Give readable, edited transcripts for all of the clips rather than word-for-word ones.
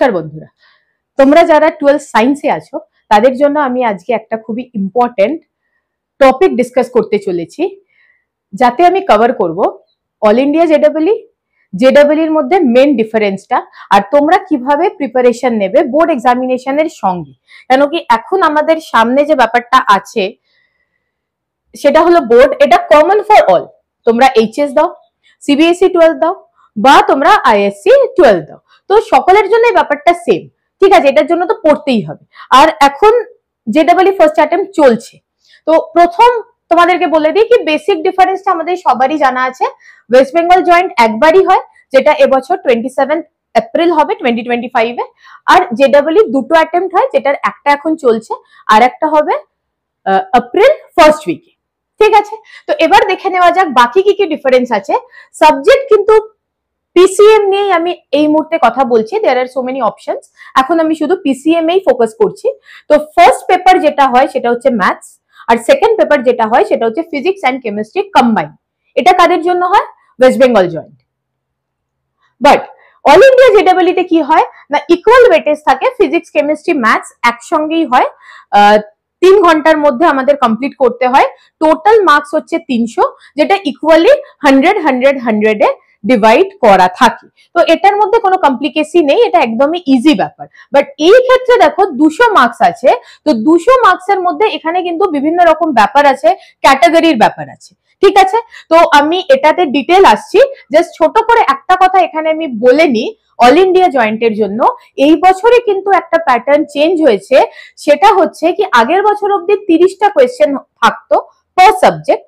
নমস্কার বন্ধুরা, তোমরা যারা 12th সায়েন্সে আছো তাদের জন্য আমি আজকে একটা খুবই ইম্পর্টেন্ট টপিক ডিসকাস করতে চলেছি, যাতে আমি কভার করব অল ইন্ডিয়া জেডাব্লিউ এর মধ্যে মেন ডিফারেন্সটা আর তোমরা কিভাবে প্রিপারেশন নেবে বোর্ড এক্সামিনেশনের সঙ্গে। কেন কি এখন আমাদের সামনে যে ব্যাপারটা আছে সেটা হলো বোর্ড, এটা কমন ফর অল। তোমরা এইচএস দাও, সিবিএসই 12 দাও বা তোমরা আইএসসি 12 দাও, তো সকলের জন্য এই ব্যাপারটা সেম, ঠিক আছে? এটার জন্য তো পড়তেই হবে। আর এখন জেডাব্লিউ ফার্স্ট অ্যাটেম্প চলছে, তো প্রথম তোমাদেরকে বলে দিই কি বেসিক ডিফারেন্সটা আমাদের সবারই জানা আছে। ওয়েস্ট বেঙ্গল জয়েন্ট একবারই হয়, যেটা এবছর 27 এপ্রিল হবে 2025 এ। আর জেডাব্লিউ দুটো অ্যাটেম্প হয়, যেটার একটা এখন চলছে আর একটা হবে এপ্রিল ফার্স্ট উইকে, ঠিক আছে? তো এবার দেখে নেওয়া যাক বাকি কি কি ডিফারেন্স আছে। সাবজেক্ট কিন্তু পিসিএম নিয়ে আমি এই মুহূর্তে কথা বলছি, দেয়ার আর সো মেনি অপশনস। এখন আমি শুধু পিসিএম এই ফোকাস করছি। তো ফার্স্ট পেপার যেটা হয় সেটা হচ্ছে ম্যাথস, আর সেকেন্ড পেপার যেটা হয় সেটা হচ্ছে ফিজিক্স অ্যান্ড কেমিস্ট্রি কম্বাইন। এটা কাদের জন্য হয়? West Bengal joint. But all India JW তে কি হয় না, ইকুয়াল ওয়েটেজ থাকে, ফিজিক্স কেমিস্ট্রি ম্যাথস একসঙ্গেই হয়। 3 ঘন্টার মধ্যে আমাদের কমপ্লিট করতে হয়। টোটাল মার্কস হচ্ছে 300, যেটা ইকুয়ালি 100 এ ডিভাইড করা থাকে। তো এটার মধ্যে কোনো কমপ্লিকেসি নেই, এটা একদমই ইজি ব্যাপার। বাট এই ক্ষেত্রে দেখো 200 মার্কস আছে, তো 200 মার্কসের মধ্যে এখানে কিন্তু বিভিন্ন রকম ব্যাপার আছে, ক্যাটাগরির ব্যাপার আছে, ঠিক আছে? তো আমি এটাতে ডিটেল আসছি, জাস্ট ছোট করে একটা কথা এখানে আমি বলে নিই। অল ইন্ডিয়া জয়েন্টের জন্য এই বছরে কিন্তু একটা প্যাটার্ন চেঞ্জ হয়েছে, সেটা হচ্ছে কি আগের বছর অব্দি 30টা কোয়েশ্চেন থাকতো পার সাবজেক্ট,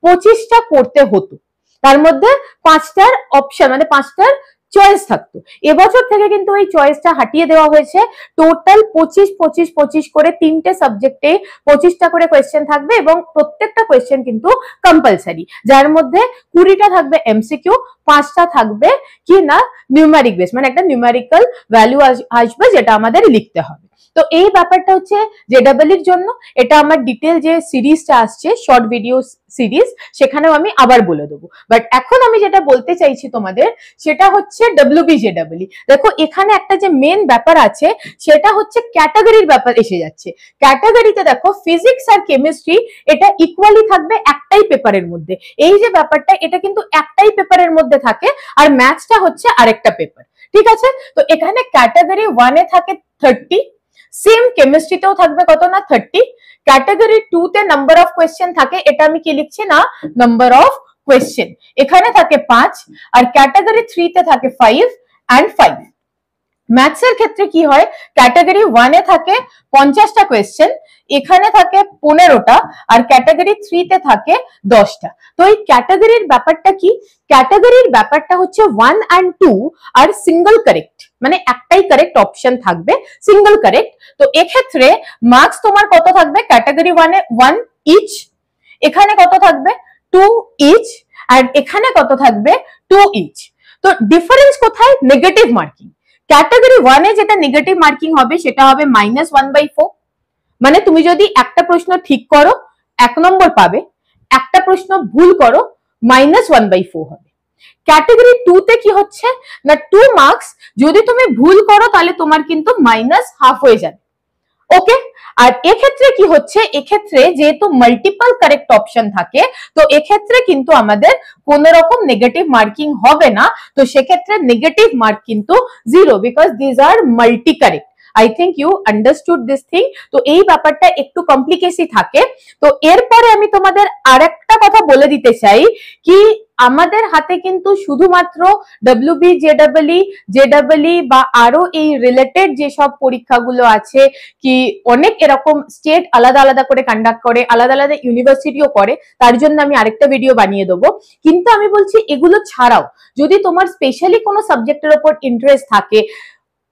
25টা করতে হতো, তার মধ্যে 5টার অপশন মানে 5টার চয়েস থাকতো। এবছর থেকে কিন্তু এই চয়েসটা হাটিয়ে দেওয়া হয়েছে, টোটাল 25 করে 3টে সাবজেক্টে 25টা করে কোয়েশ্চেন থাকবে এবং প্রত্যেকটা কোয়েশ্চেন কিন্তু কম্পালসারি, যার মধ্যে 20টা থাকবে এমসিকিউ, 5টা থাকবে কি না নিউমেরিক বেস, মানে একটা নিউমেরিক্যাল ভ্যালু আসবে যেটা আমাদের লিখতে হবে। তো এই ব্যাপারটা হচ্ছে জেডাব্লিউ এর জন্য। এটা আমার ডিটেল যে সিরিজটা আসছে শর্ট ভিডিও সিরিজ, সেখানেও আমি আবার বলে দেবো। বাট এখন আমি যেটা বলতে চাইছি তোমাদের সেটা হচ্ছে ডব্লিউবি জেডাব্লিউ। দেখো এখানে একটা যে মেন ব্যাপার আছে সেটা হচ্ছে ক্যাটাগরির ব্যাপার এসে যাচ্ছে। ক্যাটাগরিতে দেখো ফিজিক্স আর কেমিস্ট্রি এটা ইকুয়ালি থাকবে একটাই পেপারের মধ্যে। এই যে ব্যাপারটা এটা কিন্তু একটাই পেপারের মধ্যে থাকে, আর ম্যাথসটা হচ্ছে আরেকটা পেপার, ঠিক আছে? তো এখানে ক্যাটাগরি 1 এ থাকে 30, সেম কেমিস্ট্রিতেও থাকবে কত না 30। ক্যাটাগরি 2 তে নাম্বার অফ কোয়েশ্চেন থাকে, এটা আমি কি লিখছি না নাম্বার অফ কোয়েশ্চেন, এখানে থাকে 5, আর ক্যাটাগরি 3 তে থাকে 5 and 5। ম্যাথস এর ক্ষেত্রে কি হয়, ক্যাটাগরি 1 এ থাকে 50টা কোয়েশ্চেন, এখানে থাকে 15টা, আর ক্যাটাগরি 3 তে থাকে 10টা। তো এই ক্যাটাগরির ব্যাপারটা কি? ক্যাটাগরির ব্যাপারটা হচ্ছে 1 and 2 আর সিঙ্গেল কারেক্ট, মানে একটাই কারেক্ট অপশন থাকবে, সিঙ্গেল কারেক্ট। তো এক্ষেত্রে মার্কস তোমার কত থাকবে? ক্যাটাগরি 1 এ 1 ইচ, এখানে কত থাকবে 2 ইচ, আর এখানে কত থাকবে 2 ইচ। তো ডিফারেন্স কোথায়? Negative marking. ক্যাটাগরি 1 এ যেটা নেগেটিভ মার্কিং হবে সেটা হবে -1/4, মানে তুমি যদি একটা প্রশ্ন ঠিক করো 1 নম্বর পাবে, একটা প্রশ্ন ভুল করো -1/4 হবে। ক্যাটাগরি 2 তে কি হচ্ছে না 2 মার্কস যদি তুমি ভুল করো তাহলে তোমার কিন্তু -1/2 হয়ে যাবে, ওকে? আর এক্ষেত্রে কি হচ্ছে, এক্ষেত্রে যেহেতু মাল্টিপল কারেক্ট অপশন থাকে, তো এক্ষেত্রে কিন্তু আমাদের কোন রকম নেগেটিভ মার্কিং হবে না। তো সেক্ষেত্রে নেগেটিভ মার্ক কিন্তু 0, because this are multi correct. I think you understood this thing. তো এই ব্যাপারটা একটু কমপ্লিকেসি থাকে। তো এরপরে আমি তোমাদের আরেকটা কথা বলে দিতে চাই কি আমাদের হাতে কিন্তু শুধুমাত্র ডব্লিউবি জেডাব্লিউ বা আরো এই রিলেটেড যেসব পরীক্ষাগুলো আছে, কি অনেক এরকম স্টেট আলাদা আলাদা করে কন্ডাক্ট করে, আলাদা আলাদা ইউনিভার্সিটিও করে, তার জন্য আমি আরেকটা ভিডিও বানিয়ে দেবো। কিন্তু আমি বলছি এগুলো ছাড়াও যদি তোমার স্পেশালি কোনো সাবজেক্টের উপর ইন্টারেস্ট থাকে,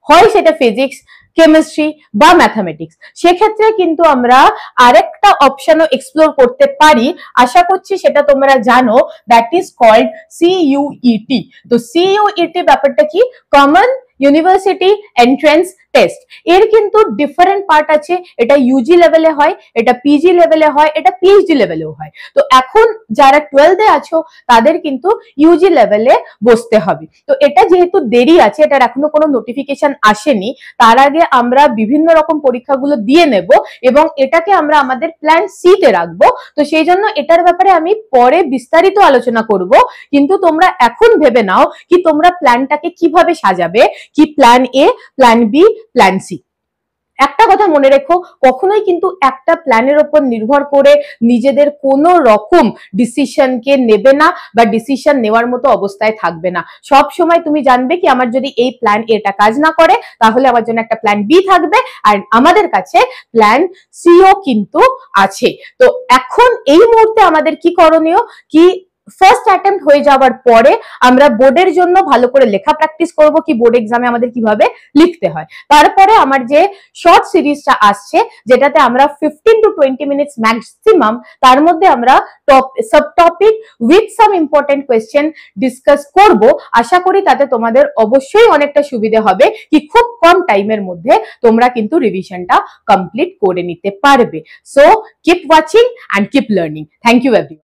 হয় সেটা ফিজিক্স, কেমিস্ট্রি বা ম্যাথামেটিক্স, সেক্ষেত্রে কিন্তু আমরা আরেকটা অপশনও এক্সপ্লোর করতে পারি। আশা করছি সেটা তোমরা জানো, দ্যাট ইজ কল্ড সিইউইটি। তো সিইউইটি ব্যাপারটা কি? Common university entrance test. এর কিন্তু ডিফারেন্ট পার্ট আছে, এটা ইউজি লেভেলে হয়, এটা পিজি লেভেলে হয়, এটা পিএইচডি লেভেলেও হয়। তো এখন যারা 12th-এ আছো তাদের কিন্তু ইউজি লেভেলে বসতে হবে। তো এটা যেহেতু দেরি আছে, এটার এখনো কোনো নোটিফিকেশন আসেনি, তার আগে আমরা বিভিন্ন রকম পরীক্ষাগুলো দিয়ে নেব এবং এটাকে আমরা আমাদের প্ল্যান সি তে রাখবো। তো সেই জন্য এটার ব্যাপারে আমি পরে বিস্তারিত আলোচনা করব, কিন্তু তোমরা এখন ভেবে নাও কি তোমরা প্ল্যানটাকে কিভাবে সাজাবে, কি plan A, plan B, plan C. একটা কথা মনে রেখো, কখনোই কিন্তু একটা প্ল্যানের উপর নির্ভর করে নিজেদের কোনো রকম ডিসিশনকে নেবে না বা ডিসিশন নেওয়ার মতো অবস্থায় থাকবে না। সব সময় তুমি জানবে কি আমার যদি এই প্ল্যান এটা কাজ না করে তাহলে আমার জন্য একটা প্ল্যান বি থাকবে, আর আমাদের কাছে প্ল্যান সিও কিন্তু আছে। তো এখন এই মুহূর্তে আমাদের কি করণীয়, কি ফার্স্ট অ্যাটেম্প্ট হয়ে যাওয়ার পরে আমরা বোর্ডের জন্য ভালো করে লেখা প্র্যাকটিস করব, কি বোর্ড এক্সামে আমাদের কিভাবে লিখতে হয়। তারপরে আমার যে শর্ট সিরিজটা আসছে, যেটাতে আমরা 15 to 20 মিনিটস ম্যাক্সিমাম, তার মধ্যে আমরা sub topic with some important question discuss করব। আশা করি তাতে তোমাদের অবশ্যই অনেকটা সুবিধা হবে, কি খুব কম টাইমের মধ্যে তোমরা কিন্তু রিভিশনটা কমপ্লিট করে নিতে পারবে। So keep watching and keep learning. Thank you everyone.